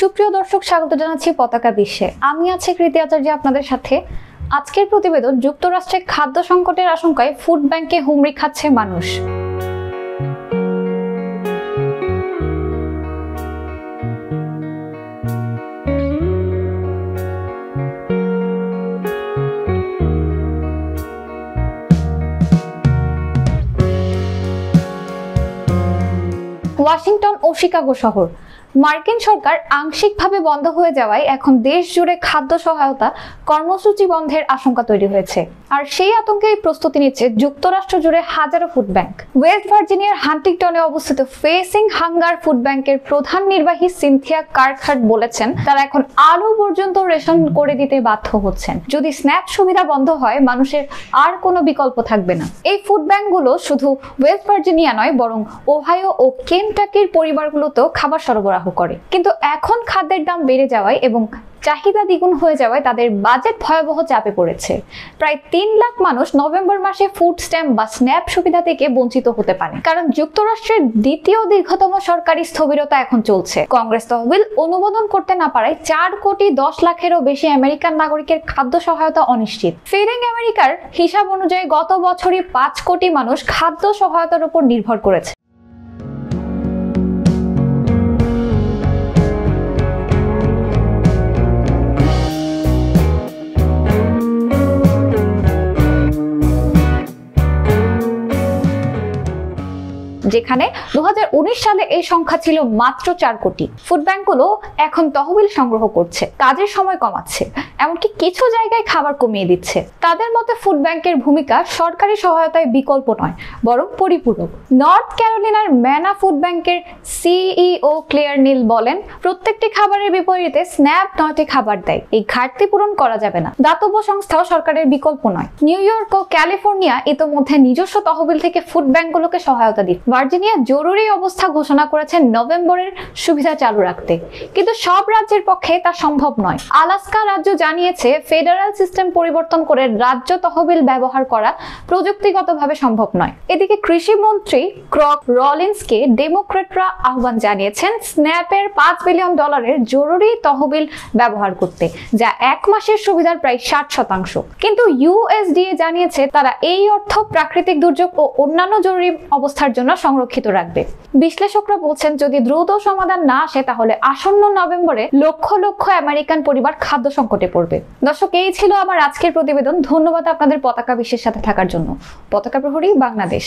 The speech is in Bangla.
সুপ্রিয় দর্শক, স্বাগত জানাচ্ছি পতাকা বিশ্বে। আমি আছি কৃতি আচার্য আপনাদের সাথে। আজকের প্রতিবেদন, যুক্তরাষ্ট্রে খাদ্য সংকটের আশঙ্কায় ফুড ব্যাংকে হুমড়ি খাচ্ছে মানুষ। ওয়াশিংটন ও শিকাগো শহর। মার্কিন সরকার আংশিকভাবে বন্ধ হয়ে যাওয়ায় এখন দেশ জুড়ে খাদ্য সহায়তা কর্মসূচি বন্ধের আশঙ্কা তৈরি হয়েছে। আর সেই আতঙ্কেই প্রস্তুতি নিচ্ছে যুক্তরাষ্ট্র জুড়ে হাজারো ফুড ব্যাংক। ওয়েস্ট ভার্জিনিয়ার হান্টিংটনে অবস্থিত ফেসিং হাঙ্গার ফুড ব্যাংকের প্রধান নির্বাহী সিনথিয়া কার্কহার্ট বলেছেন, তারা এখন আলু পর্যন্ত রেশন করে দিতে বাধ্য হচ্ছেন। যদি স্ন্যাপ সুবিধা বন্ধ হয়, মানুষের আর কোনো বিকল্প থাকবে না। এই ফুড ব্যাংকগুলো শুধু ওয়েস্ট ভার্জিনিয়া নয়, বরং ওহাইও ও কেনটাকির পরিবারগুলোতেও খাবার সরবরাহ করে। কিন্তু এখন খাদ্যের দাম বেড়ে যাওয়ায় এবং চাহিদা দ্বিগুণ হয়ে যাওয়ায় তাদের বাজেট ভয়াবহ চাপে পড়েছে। প্রায় 3 লাখ মানুষ নভেম্বর মাসে ফুড স্ট্যাম্প বা স্ন্যাপ সুবিধা থেকে বঞ্চিত হতে পারে, কারণ যুক্তরাষ্ট্রের দ্বিতীয় দীর্ঘতম সরকারি স্থবিরতা এখন চলছে। কংগ্রেস তহবিল অনুমোদন করতে না পারায় 4 কোটি 10 লাখেরও বেশি আমেরিকান নাগরিকের খাদ্য সহায়তা অনিশ্চিত। ফিডিং আমেরিকার হিসাব অনুযায়ী গত বছরই 5 কোটি মানুষ খাদ্য সহায়তার উপর নির্ভর করেছে। যেখানে 2019 সালে এই সংখ্যা ছিল মাত্র 4 কোটি। ফুড ব্যাংকগুলো এখন তহবিল সংগ্রহ করছে, কাজের সময় কমাচ্ছে, এমনকি কিছু জায়গায় খাবার কমিয়ে দিচ্ছে। তাদের মতে ফুড ব্যাংকের ভূমিকা সরকারি সহায়তায় বিকল্প নয়, বরং পরিপূরক। নর্থ ক্যারোলিনার ম্যানা ফুড ব্যাংকের সিইও ক্লেয়ার নিল বলেন, প্রত্যেকটি খাবারের বিপরীতে স্ন্যাপ 9টি খাবার দেয়। এই ঘাটতি পূরণ করা যাবে না। দাতব্য সংস্থাও সরকারের বিকল্প নয়। নিউ ইয়র্ক ও ক্যালিফোর্নিয়া ইতোমধ্যে নিজস্ব তহবিল থেকে ফুড ব্যাংকগুলোকে সহায়তা দিচ্ছে। ভার্জিনিয়া জরুরি অবস্থা ঘোষণা করেছে নভেম্বরের সুবিধা চালু রাখতে, কিন্তু সব রাজ্যের পক্ষে তা সম্ভব নয়। আলাস্কা রাজ্য জানিয়েছে, ফেডারেল সিস্টেম পরিবর্তন করে রাজ্য তহবিল ব্যবহার করা প্রযুক্তিগতভাবে সম্ভব নয়। এদিকে কৃষি মন্ত্রী ক্রক রলিন্সকে ডেমোক্রেটরা আহ্বান জানিয়েছেন স্ন্যাপের $5 বিলিয়ন জরুরি তহবিল ব্যবহার করতে, যা 1 মাসের সুবিধার প্রায় 60%। কিন্তু ইউএসডিএ জানিয়েছে তারা এই অর্থ প্রাকৃতিক দুর্যোগ ও অন্যান্য জরুরি অবস্থার জন্য সংরক্ষিত রাখবে। বিশ্লেষকরা বলছেন, যদি দ্রুত সমাধান না আসে, তাহলে আসন্ন নভেম্বরে লক্ষ লক্ষ আমেরিকান পরিবার খাদ্য সংকটে পড়বে। দর্শক, এই ছিল আমার আজকের প্রতিবেদন। ধন্যবাদ আপনাদের পতাকা বিশ্বের সাথে থাকার জন্য। পতাকা প্রহরী, বাংলাদেশ।